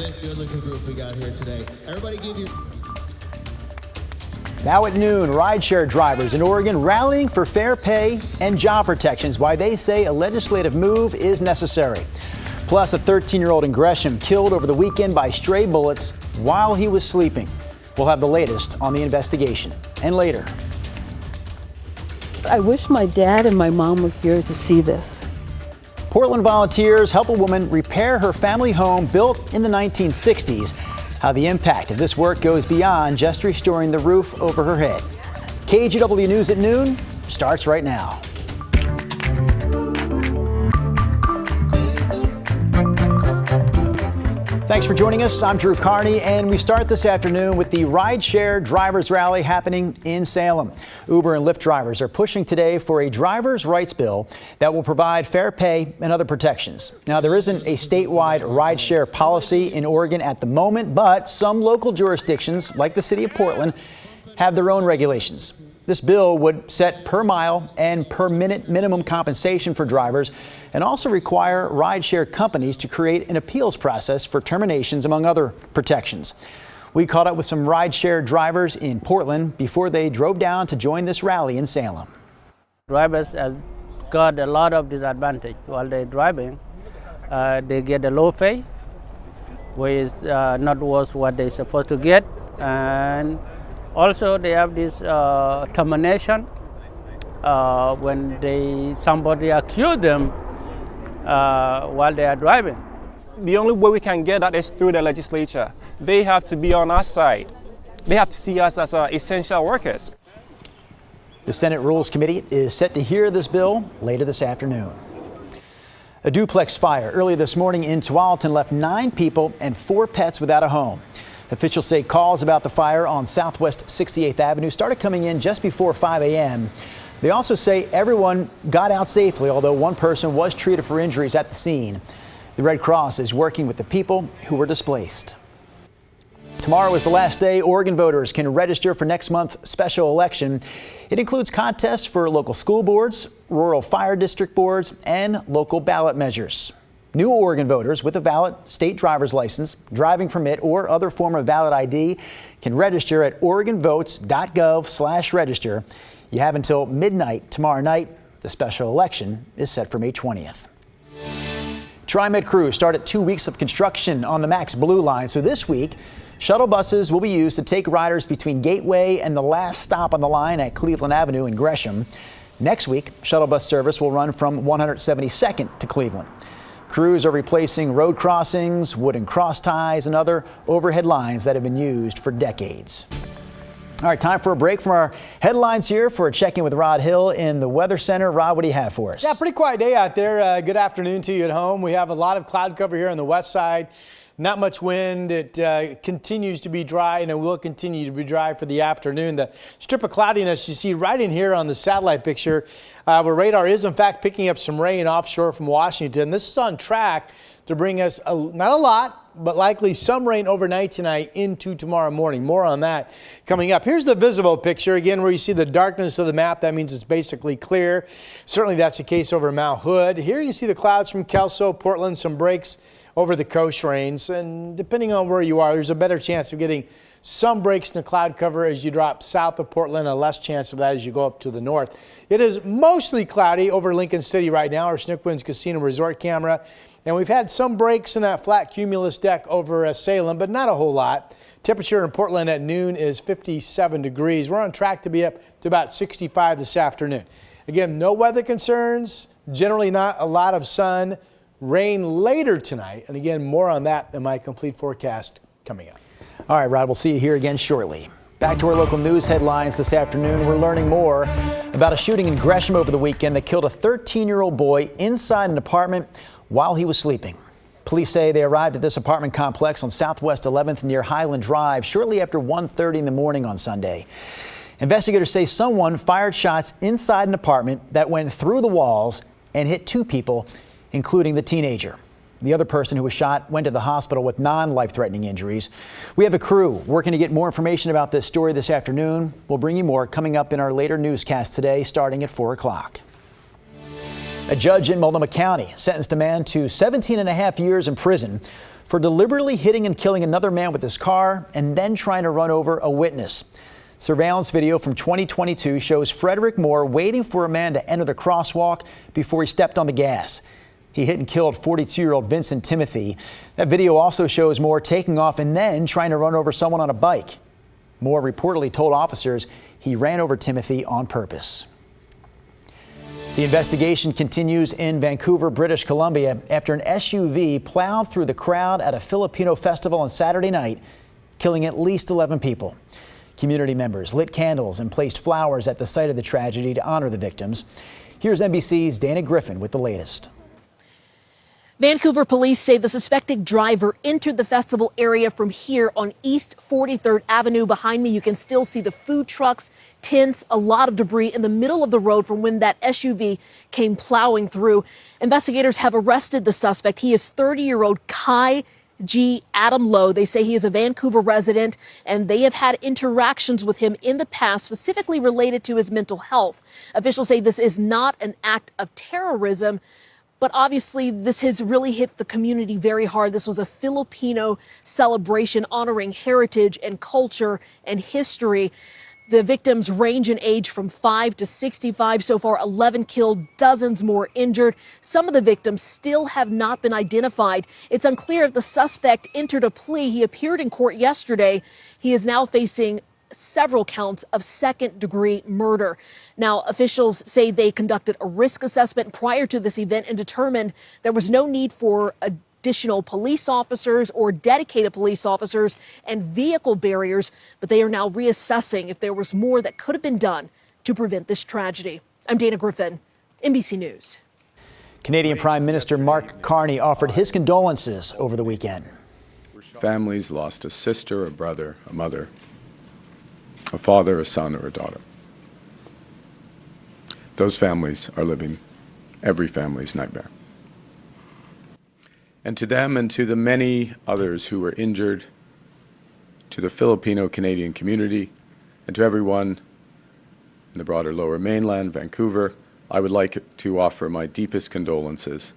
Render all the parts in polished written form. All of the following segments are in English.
This good-looking group we got here today. Everybody give your... Now at noon, rideshare drivers in Oregon rallying for fair pay and job protections, why they say a legislative move is necessary. Plus, a 13-year-old in Gresham killed over the weekend by stray bullets while he was sleeping. We'll have the latest on the investigation. And later. I wish my dad and my mom were here to see this. Portland volunteers help a woman repair her family home built in the 1960s. How the impact of this work goes beyond just restoring the roof over her head. KGW News at noon starts right now. Thanks for joining us. I'm Drew Carney, and we start this afternoon with the Rideshare Drivers Rally happening in Salem. Uber and Lyft drivers are pushing today for a driver's rights bill that will provide fair pay and other protections. Now, there isn't a statewide rideshare policy in Oregon at the moment, but some local jurisdictions, like the city of Portland, have their own regulations. This bill would set per mile and per minute minimum compensation for drivers and also require rideshare companies to create an appeals process for terminations, among other protections. We caught up with some rideshare drivers in Portland before they drove down to join this rally in Salem. Drivers have got a lot of disadvantage while they're driving. They get a low pay, which is not worth what they're supposed to get, and also they have this termination when somebody accuse them while they are driving. The only way we can get that is through the legislature. They have to be on our side. They have to see us as essential workers. The Senate Rules Committee is set to hear this bill later this afternoon. A duplex fire earlier this morning in Tualatin left 9 people and 4 pets without a home. Officials say calls about the fire on Southwest 68th Avenue started coming in just before 5 a.m. They also say everyone got out safely, although one person was treated for injuries at the scene. The Red Cross is working with the people who were displaced. Tomorrow is the last day Oregon voters can register for next month's special election. It includes contests for local school boards, rural fire district boards, and local ballot measures. New Oregon voters with a valid state driver's license, driving permit, or other form of valid ID can register at oregonvotes.gov/register. You have until midnight tomorrow night. The special election is set for May 20th. TriMet crews started 2 weeks of construction on the Max Blue line. So this week, shuttle buses will be used to take riders between Gateway and the last stop on the line at Cleveland Avenue in Gresham. Next week, shuttle bus service will run from 172nd to Cleveland. Crews are replacing road crossings, wooden cross ties, and other overhead lines that have been used for decades. All right, time for a break from our headlines here for a check-in with Rod Hill in the Weather Center. Rod, what do you have for us? Yeah, pretty quiet day out there. Good afternoon to you at home. We have a lot of cloud cover here on the west side. Not much wind. It continues to be dry, and it will continue to be dry for the afternoon. The strip of cloudiness you see right in here on the satellite picture, where radar is, in fact, picking up some rain offshore from Washington. This is on track to bring us, not a lot, but likely some rain overnight tonight into tomorrow morning. More on that coming up. Here's the visible picture, again, where you see the darkness of the map. That means it's basically clear. Certainly that's the case over Mount Hood. Here you see the clouds from Kelso, Portland, some breaks over the coast range, and depending on where you are, there's a better chance of getting some breaks in the cloud cover as you drop south of Portland, a less chance of that as you go up to the north. It is mostly cloudy over Lincoln City right now, our Snookwinds Casino Resort camera, and we've had some breaks in that flat cumulus deck over Salem, but not a whole lot. Temperature in Portland at noon is 57 degrees. We're on track to be up to about 65 this afternoon. Again, no weather concerns, generally not a lot of sun. Rain later tonight, and again, more on that in my complete forecast coming up. All right, Rod, we'll see you here again shortly. Back to our local news headlines this afternoon. We're learning more about a shooting in Gresham over the weekend that killed a 13-year-old boy inside an apartment while he was sleeping. Police say they arrived at this apartment complex on Southwest 11th near Highland Drive shortly after 1:30 in the morning on Sunday. Investigators say someone fired shots inside an apartment that went through the walls and hit 2 people, including the teenager. The other person who was shot went to the hospital with non-life-threatening injuries. We have a crew working to get more information about this story this afternoon. We'll bring you more coming up in our later newscast today, starting at 4 o'clock. A judge in Multnomah County sentenced a man to 17.5 years in prison for deliberately hitting and killing another man with his car and then trying to run over a witness. Surveillance video from 2022 shows Frederick Moore waiting for a man to enter the crosswalk before he stepped on the gas. He hit and killed 42-year-old Vincent Timothy. That video also shows Moore taking off and then trying to run over someone on a bike. Moore reportedly told officers he ran over Timothy on purpose. The investigation continues in Vancouver, British Columbia, after an SUV plowed through the crowd at a Filipino festival on Saturday night, killing at least 11 people. Community members lit candles and placed flowers at the site of the tragedy to honor the victims. Here's NBC's Dana Griffin with the latest. Vancouver police say the suspected driver entered the festival area from here on East 43rd Avenue. Behind me, you can still see the food trucks, tents, a lot of debris in the middle of the road from when that SUV came plowing through. Investigators have arrested the suspect. He is 30-year-old Kai G. Adam Lowe. They say he is a Vancouver resident, and they have had interactions with him in the past, specifically related to his mental health. Officials say this is not an act of terrorism, but obviously this has really hit the community very hard. This was a Filipino celebration honoring heritage and culture and history. The victims range in age from 5 to 65. So far, 11 killed, dozens more injured. Some of the victims still have not been identified. It's unclear if the suspect entered a plea. He appeared in court yesterday. He is now facing several counts of second-degree murder. Now, officials say they conducted a risk assessment prior to this event and determined there was no need for additional police officers or dedicated police officers and vehicle barriers, but they are now reassessing if there was more that could have been done to prevent this tragedy. I'm Dana Griffin, NBC News. Canadian Prime Minister Mark Carney offered his condolences over the weekend. Families lost a sister, a brother, a mother, a father, a son, or a daughter. Those families are living every family's nightmare. And to them and to the many others who were injured, to the Filipino-Canadian community, and to everyone in the broader Lower Mainland, Vancouver, I would like to offer my deepest condolences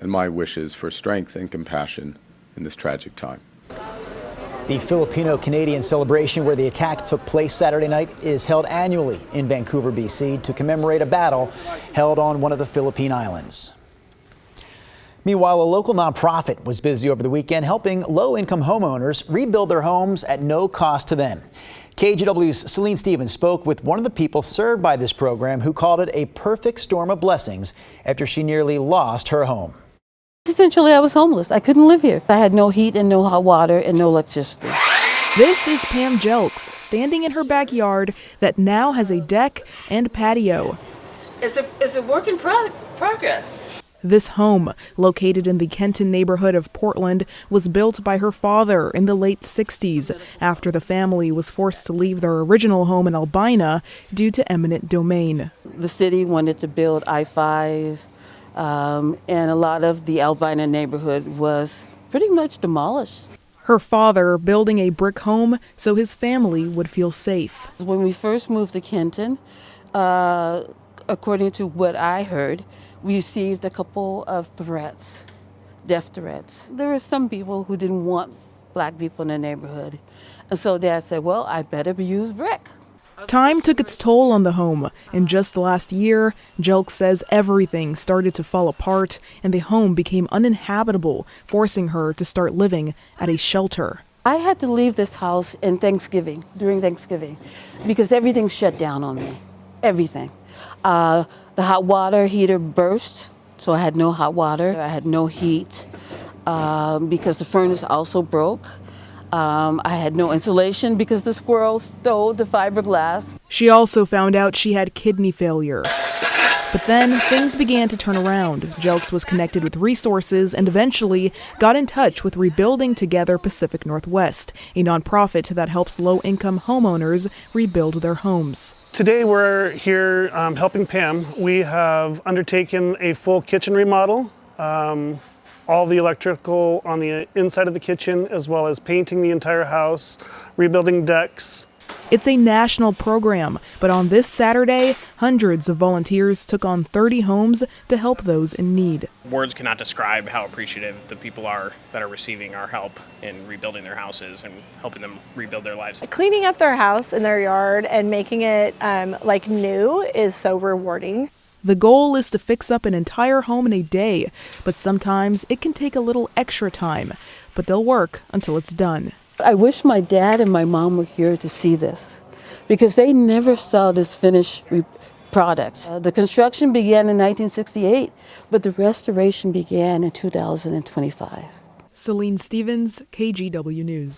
and my wishes for strength and compassion in this tragic time. The Filipino-Canadian celebration where the attack took place Saturday night is held annually in Vancouver, BC, to commemorate a battle held on one of the Philippine islands. Meanwhile, a local nonprofit was busy over the weekend helping low-income homeowners rebuild their homes at no cost to them. KGW's Celine Stevens spoke with one of the people served by this program who called it a perfect storm of blessings after she nearly lost her home. Essentially, I was homeless. I couldn't live here. I had no heat and no hot water and no electricity. This is Pam Jelks standing in her backyard that now has a deck and patio. It's a work in progress. This home, located in the Kenton neighborhood of Portland, was built by her father in the late 60s after the family was forced to leave their original home in Albina due to eminent domain. The city wanted to build I-5, and a lot of the Albina neighborhood was pretty much demolished. Her father building a brick home so his family would feel safe. When we first moved to Kenton, according to what I heard, we received a couple of threats, death threats. There were some people who didn't want black people in the neighborhood. And so Dad said, well, I better use brick. Time took its toll on the home, and just last year, Jelk says everything started to fall apart and the home became uninhabitable, forcing her to start living at a shelter. I had to leave this house during Thanksgiving, because everything shut down on me, everything. The hot water heater burst, so I had no hot water. I had no heat because the furnace also broke. I had no insulation because the squirrels stole the fiberglass. She also found out she had kidney failure. But then things began to turn around. Jelks was connected with resources and eventually got in touch with Rebuilding Together Pacific Northwest, a nonprofit that helps low-income homeowners rebuild their homes. Today we're here helping Pam. We have undertaken a full kitchen remodel, all the electrical on the inside of the kitchen, as well as painting the entire house, rebuilding decks, It's a national program, but on this Saturday, hundreds of volunteers took on 30 homes to help those in need. Words cannot describe how appreciative the people are that are receiving our help in rebuilding their houses and helping them rebuild their lives. Cleaning up their house and their yard and making it like new is so rewarding. The goal is to fix up an entire home in a day, but sometimes it can take a little extra time. But they'll work until it's done. I wish my dad and my mom were here to see this because they never saw this finished product. The construction began in 1968, but the restoration began in 2025. Celine Stevens, KGW News.